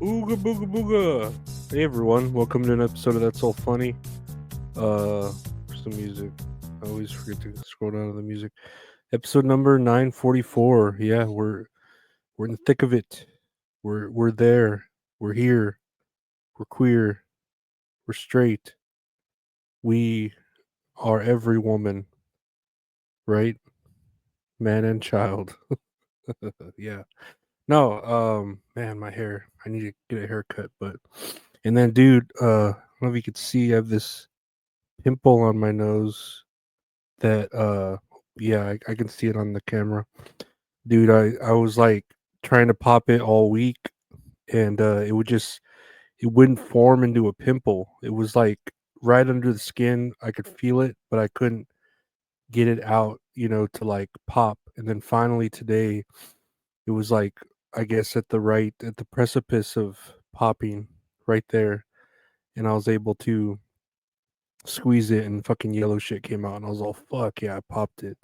Ooga booga booga. Hey everyone, welcome to an episode of That's All Funny. Where's the music? I always forget to scroll down to the music. Episode number 944. Yeah, we're in the thick of it. We're there. We're here. We're queer. We're straight. We are every woman, right? Man and child. Yeah. No, man, my hair. I need to get a haircut, but and then dude, I don't know if you could see I have this pimple on my nose that yeah, I can see it on the camera. Dude, I was like trying to pop it all week and it wouldn't form into a pimple. It was like right under the skin. I could feel it, but I couldn't get it out, to like pop. And then finally today it was like I guess at the precipice of popping right there, and I was able to squeeze it and fucking yellow shit came out and I was all fuck yeah, I popped it.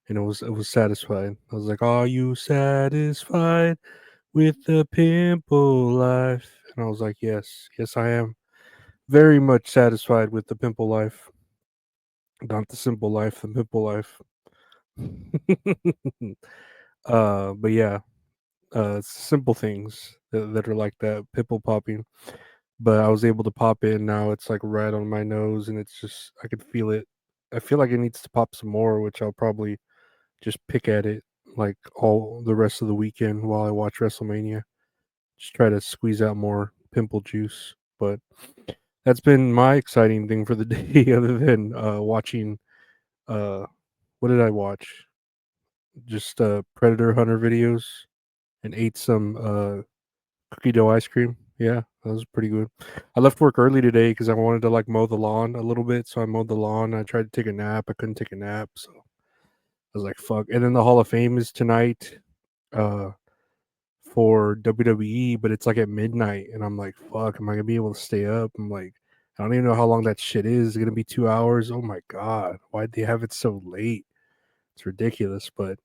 And it was satisfied. I was like, "Are you satisfied with the pimple life?" And I was like, "Yes, yes, I am very much satisfied with the pimple life, not the simple life, the pimple life." But yeah, simple things that are like that, pimple popping. But I was able to pop it, and now it's like right on my nose, and it's just I can feel it. I feel like it needs to pop some more, which I'll probably just pick at it like all the rest of the weekend while I watch WrestleMania. Just try to squeeze out more pimple juice. But that's been my exciting thing for the day, other than watching. Uh, what did I watch? Just Predator Hunter videos and ate some cookie dough ice cream. Yeah, that was pretty good. I left work early today because I wanted to like mow the lawn a little bit. So I mowed the lawn. I tried to take a nap. I couldn't take a nap. So I was like, fuck. And then the Hall of Fame is tonight. Uh, for WWE, but it's like at midnight, and I'm like, fuck, am I gonna be able to stay up? I'm like, I don't even know how long that shit is. Is it gonna be 2 hours? Oh my god, why'd they have it so late? It's ridiculous, but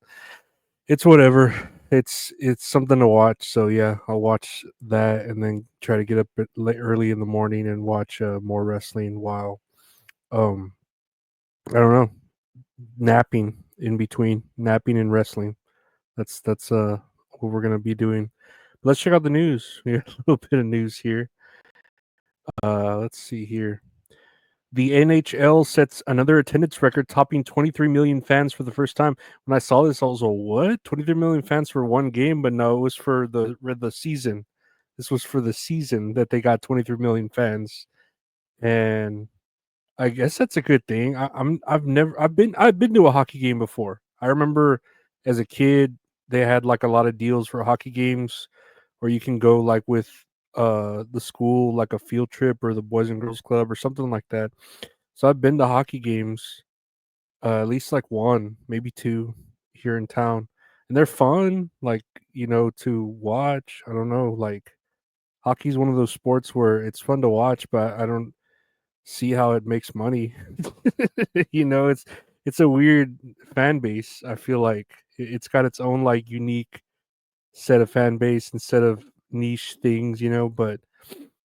it's whatever. It's something to watch. So yeah, I'll watch that and then try to get up early in the morning and watch more wrestling while um I don't know, napping in between napping and wrestling. That's what we're gonna be doing. Let's check out the news. We got a little bit of news here. Let's see here. The NHL sets another attendance record, topping 23 million fans for the first time. When I saw this, I was like, "What? 23 million fans for one game?" But no, it was for the season. This was for the season that they got 23 million fans, and I guess that's a good thing. I've been to a hockey game before. I remember as a kid they had like a lot of deals for hockey games where you can go like with the school, like a field trip or the Boys and Girls Club or something like that. So I've been to hockey games, at least like one, maybe two here in town. And they're fun, like, to watch. I don't know, like hockey's one of those sports where it's fun to watch, but I don't see how it makes money. It's a weird fan base. I feel like it's got its own like unique set of fan base instead of niche things, but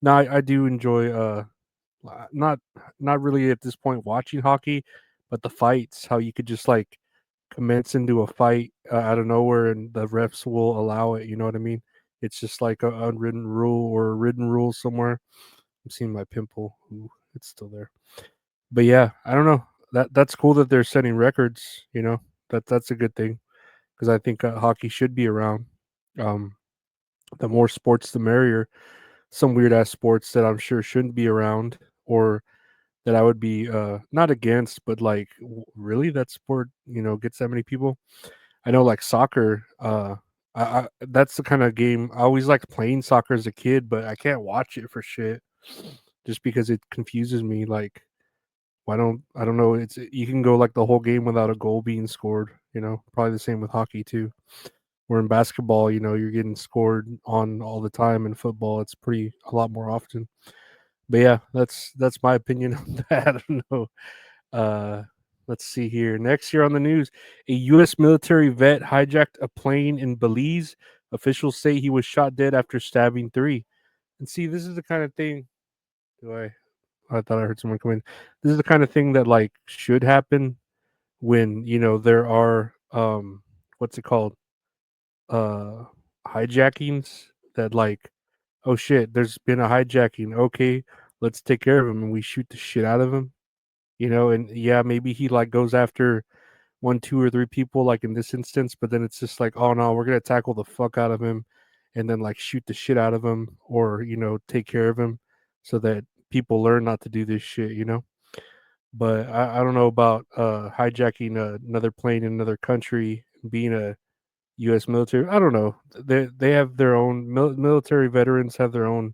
no, I do enjoy not not really at this point watching hockey, but the fights, how you could just like commence into a fight out of nowhere and the refs will allow it, you know what I mean? It's just like a unwritten rule or a written rule somewhere. I'm seeing my pimple. Ooh, it's still there. But yeah, I don't know. That's cool that they're setting records, That's a good thing because I think hockey should be around. Um the more sports the merrier. Some weird ass sports that I'm sure shouldn't be around or that I would be not against, but like really that sport, gets that many people. I know like soccer, I that's the kind of game I always liked playing soccer as a kid, but I can't watch it for shit just because it confuses me. Like, why don't I don't know? It's you can go like the whole game without a goal being scored. Probably the same with hockey too. Where in basketball, you're getting scored on all the time. In football, it's pretty a lot more often. But yeah, that's my opinion on that. I don't know. Uh, let's see here. Next year on the news, a U.S. military vet hijacked a plane in Belize. Officials say he was shot dead after stabbing three. And see, this is the kind of thing. Do I thought I heard someone come in. This is the kind of thing that like should happen when there are what's it called, uh hijackings, that like, oh shit, there's been a hijacking. Okay, let's take care of him, and we shoot the shit out of him. And yeah, maybe he like goes after one, two, or three people, like in this instance, but then it's just like, oh no, we're gonna tackle the fuck out of him, and then like shoot the shit out of him, or take care of him, so that people learn not to do this shit. But I don't know about hijacking another plane in another country, being a U.S. military. I don't know. They have their own military veterans have their own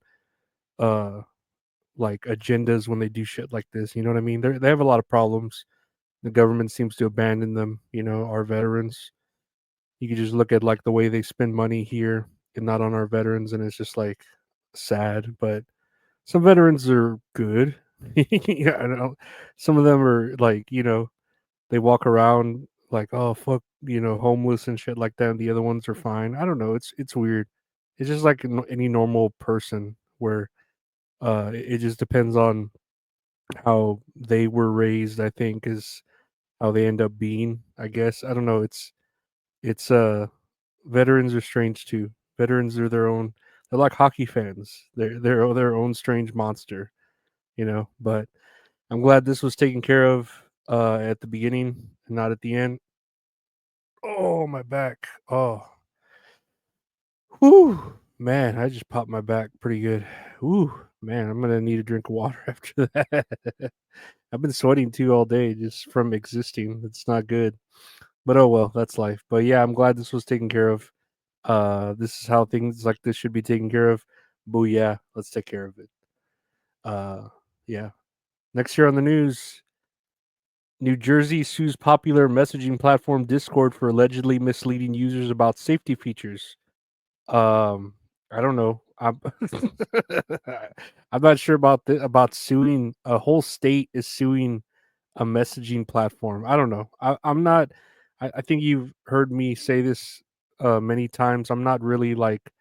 uh like agendas when they do shit like this. You know what I mean? They have a lot of problems. The government seems to abandon them. Our veterans. You can just look at like the way they spend money here and not on our veterans, and it's just like sad. But some veterans are good. Yeah, I know. Some of them are like, they walk around like, oh fuck, homeless and shit like that. And the other ones are fine. I don't know. It's weird. It's just like any normal person, where it just depends on how they were raised. I think is how they end up being. I guess I don't know. It's veterans are strange too. Veterans are their own. They're like hockey fans. They're their own strange monster. But I'm glad this was taken care of at the beginning and not at the end. Oh, my back. Oh, whew, man, I just popped my back pretty good. Whew, man, I'm gonna need a drink of water after that. I've been sweating too all day just from existing. It's not good, but oh well, that's life. But yeah, I'm glad this was taken care of. This is how things like this should be taken care of. Booyah, let's take care of it. Uh, yeah. Next year on the news, New Jersey sues popular messaging platform Discord for allegedly misleading users about safety features. Um, I don't know. I'm not sure about suing. A whole state is suing a messaging platform. I don't know. I'm not. I think you've heard me say this many times. I'm not really like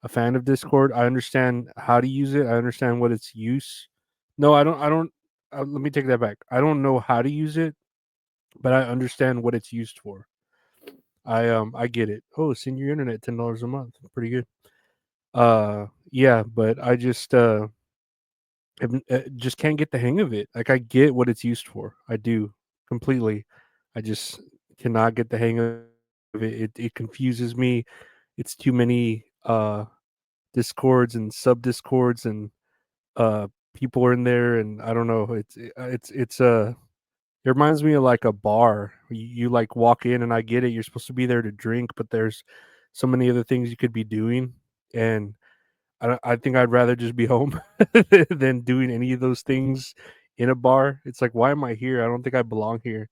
a fan of Discord. I understand how to use it. I understand what its use. No, I don't. I don't. Let me take that back. I don't know how to use it, but I understand what it's used for. I get it. Oh, senior internet, $10 a month. Pretty good. Yeah, but I just can't get the hang of it. Like I get what it's used for. I do completely. I just cannot get the hang of it. It confuses me. It's too many discords and sub discords, and people are in there, and I don't know. It reminds me of like a bar. You like walk in, and I get it. You're supposed to be there to drink, but there's so many other things you could be doing, and I think I'd rather just be home than doing any of those things in a bar. It's like, why am I here? I don't think I belong here.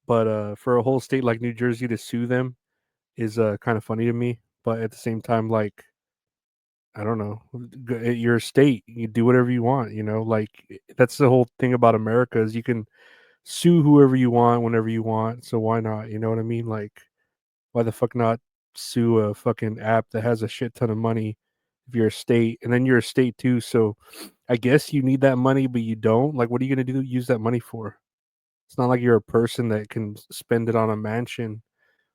But for a whole state like New Jersey to sue them is kind of funny to me. But at the same time, like, I don't know, you're a state. You do whatever you want. Like that's the whole thing about America is you can sue whoever you want whenever you want. So why not? You know what I mean? Like, why the fuck not sue a fucking app that has a shit ton of money if you're a state, and then you're a state too, so I guess you need that money, but you don't. Like, what are you gonna do? Use that money for? It's not like you're a person that can spend it on a mansion.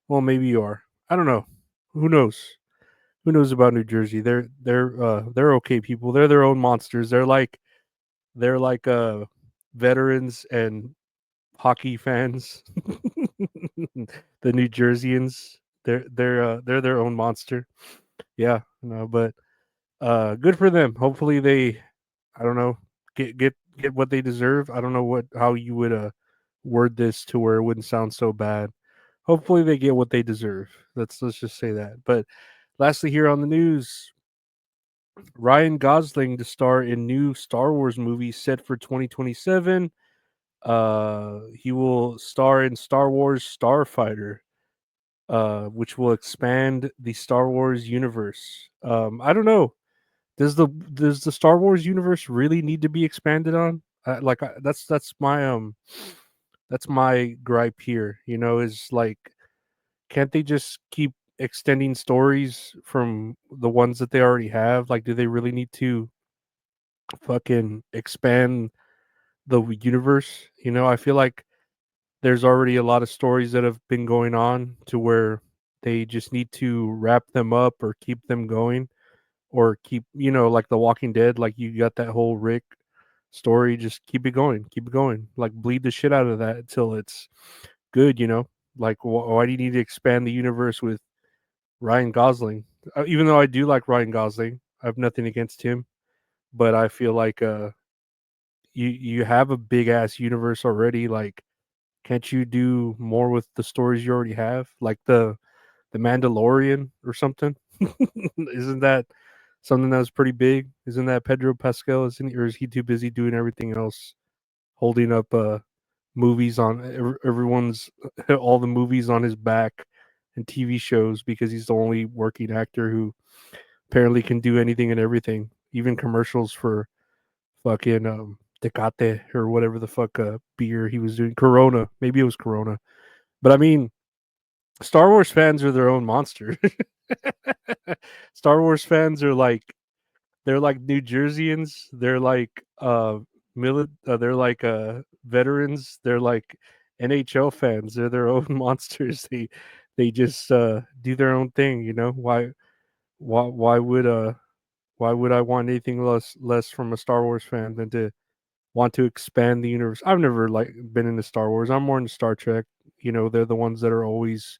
Well, maybe you are. I don't know. Who knows? Who knows about New Jersey? They're okay people. They're their own monsters. They're like veterans and hockey fans. The New Jerseyans. They're their own monster. Yeah, no, but good for them. Hopefully they, I don't know, get what they deserve. I don't know how you would word this to where it wouldn't sound so bad. Hopefully they get what they deserve. Let's just say that. But lastly, here on the news, Ryan Gosling to star in new Star Wars movie set for 2027. He will star in Star Wars Starfighter, which will expand the Star Wars universe. I don't know. Does the Star Wars universe really need to be expanded on? That's my gripe here. Is like, can't they just keep extending stories from the ones that they already have? Like, do they really need to? fucking expand the universe. You know, I feel like there's already a lot of stories that have been going on to where they just need to wrap them up or keep them going or keep, you know, like The Walking Dead, like you got that whole Rick story, just keep it going, like bleed the shit out of that until it's good, you know. Like why do you need to expand the universe with Ryan Gosling? Even though I do like Ryan Gosling, I have nothing against him, but I feel like you have a big ass universe already. Like, can't you do more with the stories you already have? Like the Mandalorian or something? Isn't that something that was pretty big? Isn't that Pedro Pascal? Isn't he, or is he too busy doing everything else, holding up movies on everyone's all the movies on his back and TV shows because he's the only working actor who apparently can do anything and everything, even commercials for fucking Tecate or whatever the fuck beer he was doing. Corona, maybe it was Corona. But I mean, Star Wars fans are their own monster. Star Wars fans are like they're like New Jerseyans. They're like they're like veterans. They're like NHL fans. They're their own monsters. They just do their own thing. You know why would why would I want anything less from a Star Wars fan than to want to expand the universe? I've never like been into Star Wars. I'm more into Star Trek. You know, they're the ones that are always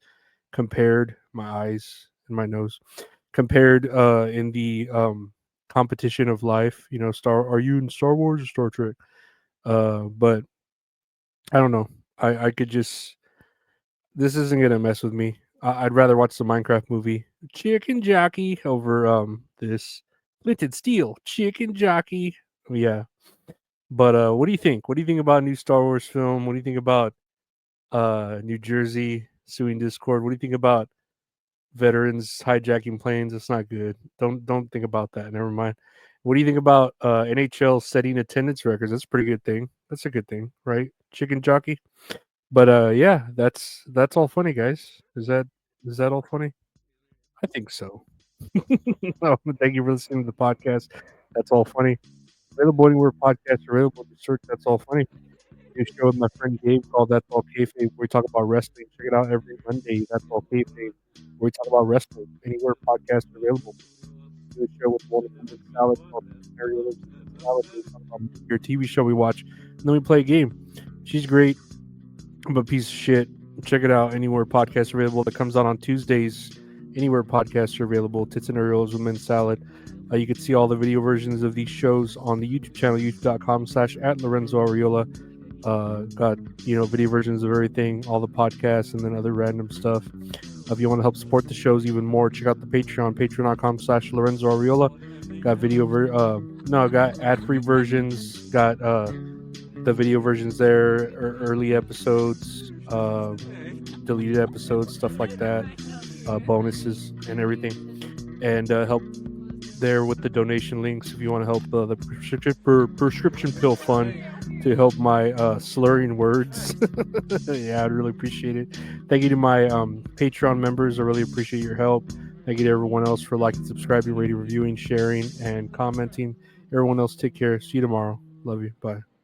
compared, my eyes and my nose, compared in the competition of life. You know, are you in Star Wars or Star Trek? But I don't know. I could just this isn't gonna mess with me. I'd rather watch the Minecraft movie Chicken Jockey over this Lifted Steel Chicken Jockey. Yeah. But what do you think? What do you think about a new Star Wars film? What do you think about New Jersey suing Discord? What do you think about veterans hijacking planes? That's not good. Don't think about that. Never mind. What do you think about NHL setting attendance records? That's a pretty good thing. That's a good thing, right? Chicken jockey. But yeah, that's all funny, guys. Is that all funny? I think so. Oh, thank you for listening to the podcast. That's all funny. Available anywhere podcasts are available. Just search That's All Funny. New show with my friend Gabe called That's All Kayfabe, where we talk about wrestling. Check it out every Monday. That's All Kayfabe, where we talk about wrestling. Anywhere podcasts are available. Do a show with wonderful Miss Salad called Scenario with Miss Salad, where we talk about movie or TV show we watch, and then we play a game. She's great. I'm a piece of shit. Check it out anywhere podcasts are available. That comes out on Tuesdays. Anywhere podcasts are available. Tits and Oreos with Men's Salad. You can see all the video versions of these shows on the YouTube channel, youtube.com/at Lorenzo Ariola. Got, you know, video versions of everything, all the podcasts, and then other random stuff. If you want to help support the shows even more, check out the Patreon, patreon.com/Lorenzo Ariola. Got no, got ad-free versions, got the video versions there, early episodes, deleted episodes, stuff like that, bonuses and everything, and help there with the donation links if you want to help the prescription pill fund to help my slurring words. Yeah, I'd really appreciate it. Thank you to my Patreon members. I really appreciate your help. Thank you to everyone else for liking, subscribing, rating, reviewing, sharing, and commenting. Everyone else, take care. See you tomorrow. Love you. Bye.